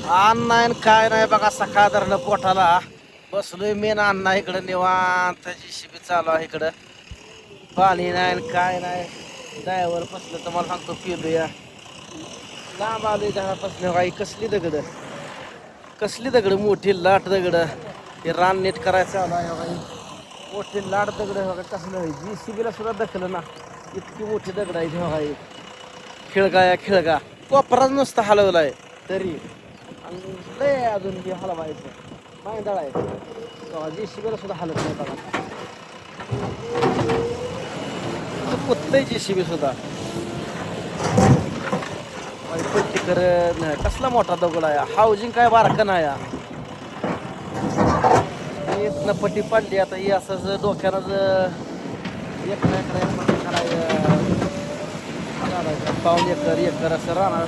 अन्न नाही न काय नाही बघा, सकाळ धरणं पोटाला बसलोय मेन अण्णा इकडं निवांत JCB चालू आहे इकडं. पाणी नाही न काय नाही, ड्रायव्हर बसलं तर मला सांगतो पिलूया. लांब आलोय घरापासून, काही कसली दगड, कसली दगड, मोठी लाट दगड. हे रान नीट करायचं चालू आहे बाई. मोठी लाट दगड बघा, कसलं JCB ला सुद्धा दखलं ना, इतकी मोठी दगड आहे बघा. खिळगा या खिळगा कोपराच नुसतं हलवलाय तरी, आणि लय अजून बी हलवायचं मांदळ आहे बघा. JCB ला सुद्धा हलत नाही बघा, कुत्तय JCB सुद्धा. पट्टी करत नाही, कसला मोठा दगड आहे. हाऊजिंग काय बारकं नाही या. इथनं पट्टी पडली आता ही असं डोक्यानं एक पाऊन एकर असं राहणार.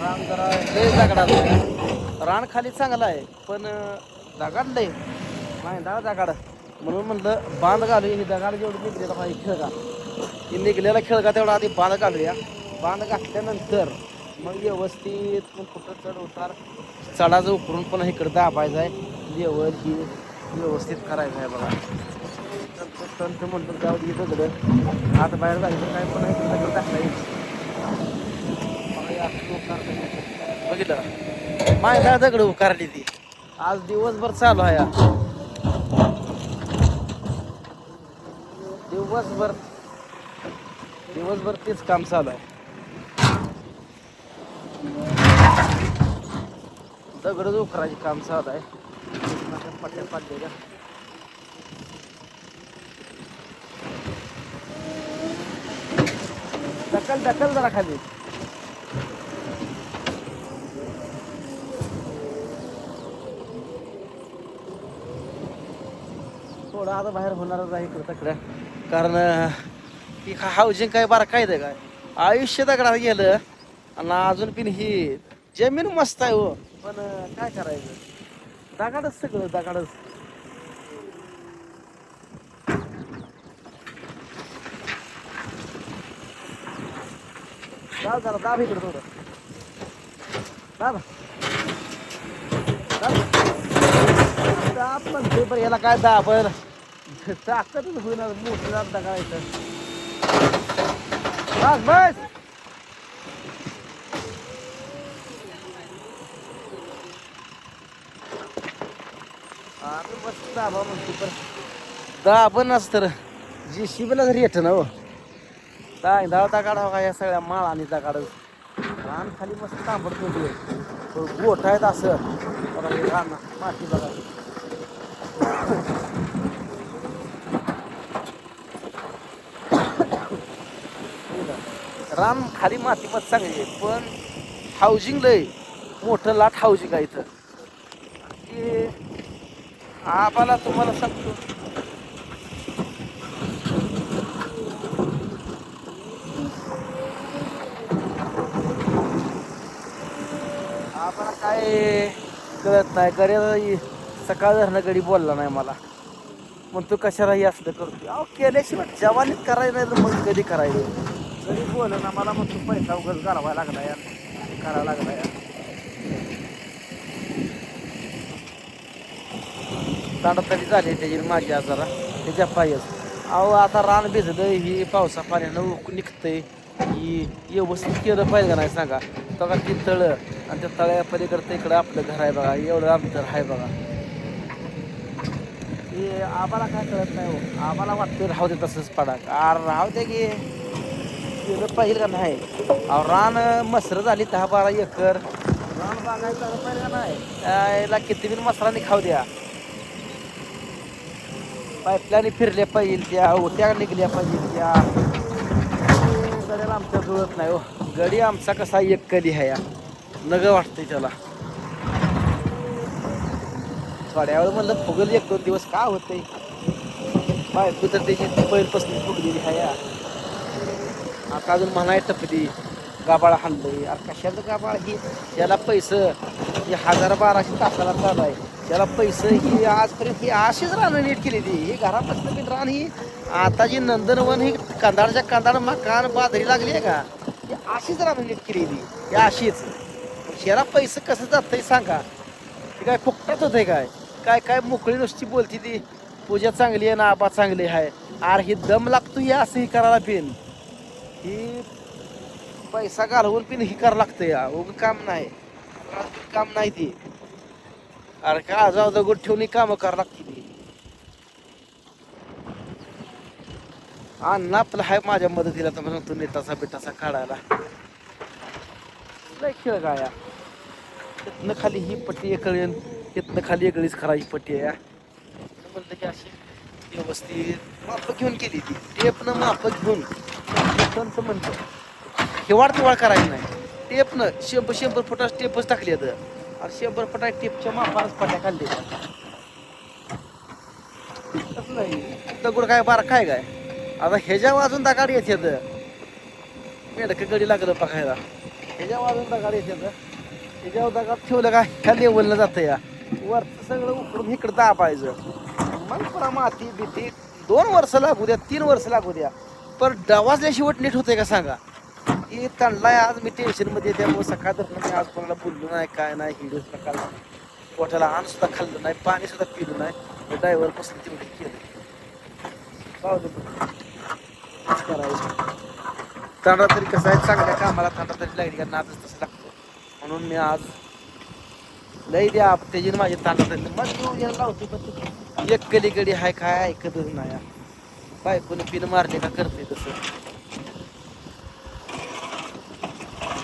रान जरा लय दगडाचं, रान खाली चांगलं आहे पण दगाड लय मांदळ दगाड. म्हणून म्हणलं बांध घालूया, ही दगाड जेवढी निघलेला पाहिजे खिळगा, ही निघलेला खिळगा तेवढा आधी बांध घालूया. बांध घातल्यानंतर मग व्यवस्थित कुठं चढ उतार, चढाचं उकरून पण इकडं दाबायचं आहे, लेवल ही व्यवस्थित करायचं आहे बघा. तंत म्हणतो त्यावर येत दगड आता बाहेर जायचं काय पण दगड टाकला बघितलं, मांदळ दगड उकारली ती. आज दिवसभर चालू आहे, दिवसभर दिवसभर तेच काम चालू आहे. दगड उकरायचे काम चालू आहे. पट्ट्या पडलेल्या ढकल ढकल जरा खाली. थोडं आता बाहेर होणारच आहे इकडं तकडं, कारण ही हाऊजिंग काय बारा काय दे काय आयुष्य दगडात गेलं. आणि अजून पण ही जमीन मस्त आहे हो, पण काय करायचं, दगाडच सगळं दगाडच. दाब जरा, दाब इकडं थोडं, दाब दाब म्हणते बरं, याला काय दाबर ताकदच होईना, मोठं दाब दगाडायचं. बस बस, मस्त दाबा म्हणते पण दाबणच तर JCB ला जरी येतं ना हो. काय धावता काढावं का या सगळ्या माळाने दगाड, रान खाली मस्त तांबड होते, गोठ आहेत असं बघा. हे रान माती बघा, रान खाली माती मस्त चांगली आहे, पण हाऊजिंग लय मोठं लाट हाऊजिंग आहे इथं. की आम्हाला तुम्हाला सांगतो, आम्हाला काय कळत नाही. गडी सकाळ धरणं गडी बोलला नाही मला, मग तू कशालाही असलं करतो. अहो केल्याशिवाय जवानीत करायचं नाही तर मग कधी करायचं. गडी बोल ना मला, मग तू पैसा उगाच घालवायला लागला यार, करायला लागला यार. ताडातडी झाली त्याची माझी आजारा त्याच्या पायच. अहो आता रान भिजलं, ही पावसा पाण्यानं निघतंय, ही व्यवस्थित केलं पाहिजे का नाही सांगा. बघा ती तळं आणि त्या तळ्या पलीकडचं इकडं आपलं घर आहे बघा, एवढं अंतर आहे बघा. हे आम्हाला काय कळत नाही हो, आम्हाला वाटतं राहू दे तसंच पडा, राहू दे की केलं पाहिजे का नाही. अहो रान मसरं झाली 10-12 एकर, रान बागायचं झालं पाहिजे का नाही. याला किती बिन मसराने खाऊ द्या, पाईपलाईन फिरल्या पाहिजे, त्या ओट्या निघल्या पाहिजे त्या. गड्याला आमच्या जुळत नाही हो, गडी आमचा कसा एक कधी आहे या नग वाटतंय त्याला. थोड्या वेळ म्हणलं फुगल 1-2 दिवस का होतंय, बायको तर त्याची पहिलपासून फुगलेली आहे या. आता अजून म्हणाय टपली गाबाळ हाणलंय. अरे कशाचं गाबाळ, ही याला पैसं ही 1000-1200 तासाला चालू आहे, त्याला पैसं ही आजपर्यंत ही अशीच रानं नीट केली ती. ही घरापासून बी रान, ही आता जी नंदनवन ही कंदाडच्या कंदाड मकान बाजरी लागली आहे का, ही अशीच रानं नीट केली ती, ही अशीच ह्याला पैसे कसं जातंय सांगा. ते काय फुकटात होतंय काय? काय काय मोकळी नुसती बोलती ती पूजा चांगली आहे ना आबा चांगली आहे. अरे ही दम लागतो या असं करायला पिन ही पैसा घालवून पिन ही करावं लागतं या उगं काम नाही काम नाही ती. अरे का जाऊ दगड ठेवून कामं करावं लागते ती. अण्णा आपलं हाय माझ्या मदतीला तर म्हणतो नेटाचा बिटाचा काढायला. लय खेळ गाया तिथनं खाली ही पट्टी कळेल तिथनं खाली वेगळीच करायची पट्टी आहे. म्हणलं की अशी व्यवस्थित माप घेऊन केली ती टेपनं माप घेऊन म्हणतं हिवाड तिवाड करायची नाही. टेपनं 100 फुटाच टेपच टाकली आता आणि 100 फुटा टेपच्या मापारच पट्ट्या खाल्ल्या. तसं नाही दगड काय बारा काय काय आता ह्याच्या वाजून दगाड येते मेढक गडी लागलं बघायला. ह्याच्या वाजून दगाड येते ह्याच्यावर दगाड ठेवलं का ह्या लेवलनं जातं या वरचं सगळं उकडून इकडं दाबायचं. मग पुन्हा माती भीती 2 वर्ष लागू द्या 3 वर्ष लागू द्या पण डवाजल्या शेवट नीट होतंय का सांगा. की ताणलाय आज मी टेन्शनमध्ये त्यामुळे सकाळ तर मी आज कोणाला बोललो नाही काय नाही हिडूच नका पोटाला अन्न सुद्धा खाल्लं नाही पाणी सुद्धा पिलं नाही. ड्रायव्हर पासून तेवढे केलं करायचं. तांडा तरी कसं आहे चांगल्या कामाला तांडा तरी लागली का नादच तसं लागतो म्हणून मी आज लई द्या त्याची माझी तांडा तरी मग येऊन लावते पण एक कलीकडे हाय काय ऐकतच नाही. बायकोने पिन मारले का करते तसं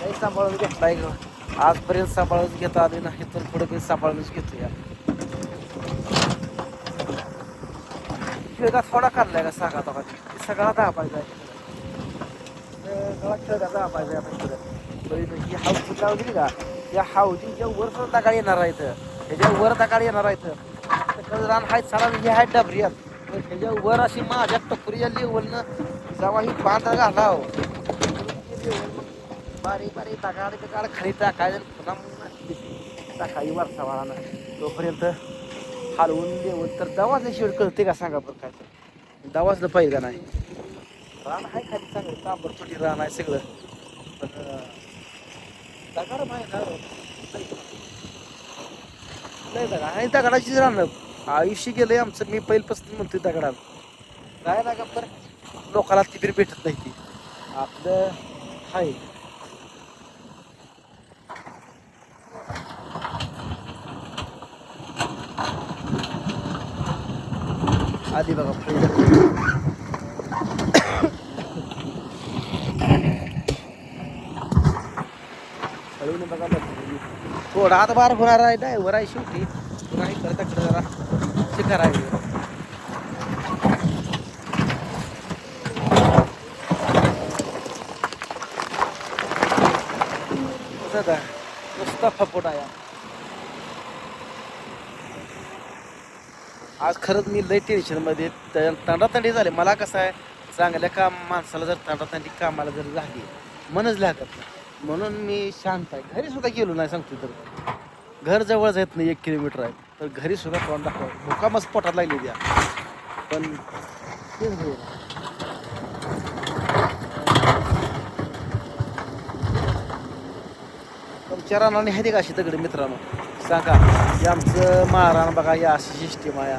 नाही सांभाळून घेतलाय ग आजपर्यंत सांभाळून घेता आली नाही तर पुढे मी सांभाळूनच घेतो या. खेळगा थोडा काढलाय का सांगा तो सगळा दाबायचा सगळा खेळगा दाबायचा आपण ही हाऊस लावली का या हाऊजीच्या वर सुद्धा दगाड येणार आहे ह्याच्या वर दगाड येणार आहे. रान हाय साला हे हाय डबरियात ह्याच्या वर अशी माझ्या टपरीच्या लेवलनं जेव्हा ही बांध घाला बारीक बारीक दगाड दगाड खाली टाकायचं पुन्हा टाकाई वारसावाळानं तोपर्यंत हलवून देऊन तर दवाजल्या शेवट कळते का सांगा बरं काय दवाजलं पाहिजे का नाही. रान आहे खाली चांगलं तांबरपटी रान आहे सगळं पण दगाड माहिती नाही दगड आणि दगडाचीच राहणं आयुष्य गेलंय आमचं. मी पहिल्यापासून म्हणतोय दगडात काय ना का पण लोकाला ती तरी भेटत नाही ती आपलं हाय. आधी बघा हळून बघा थोडा हात बार होणार आहे ड्रायव्हर आहे शेवटी पुन्हा इकडे तिकडे जरा शिकार आहे. नुसता फपोट आहे आज. खरंच मी लय टेन्शनमध्ये तांडातांडी झाले. मला कसं आहे चांगल्या काम माणसाला जर तांडातांडी कामाला जर झाली मनच लागत नाही म्हणून मी शांत आहे. घरी सुद्धा गेलो नाही सांगतो तर घर जवळच येत नाही 1 किलोमीटर आहे तर घरी सुद्धा तोंड दाखवा भुकामच पोटात लागली द्या पण तेच होईल. तुमच्या रानाने आहे ते का अशी दगड मित्रांनो सांगा. हे आमचं महाराण बघा या अशी सिस्टीम आहे.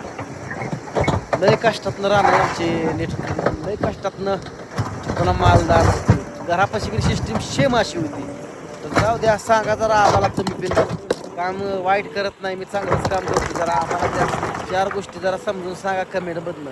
लय कष्टातनं राहणं आमचे नीट लय कष्टातनं पुन्हा मालदार घरापाशी सिस्टीम सेम अशी होती. तर जाऊ द्या सांगा जरा आम्हाला तुम्ही बिन काम वाईट करत नाही मी चांगलंच काम करतो जरा आम्हाला त्या 4 गोष्टी जरा समजून सांगा कमेंट मधनं.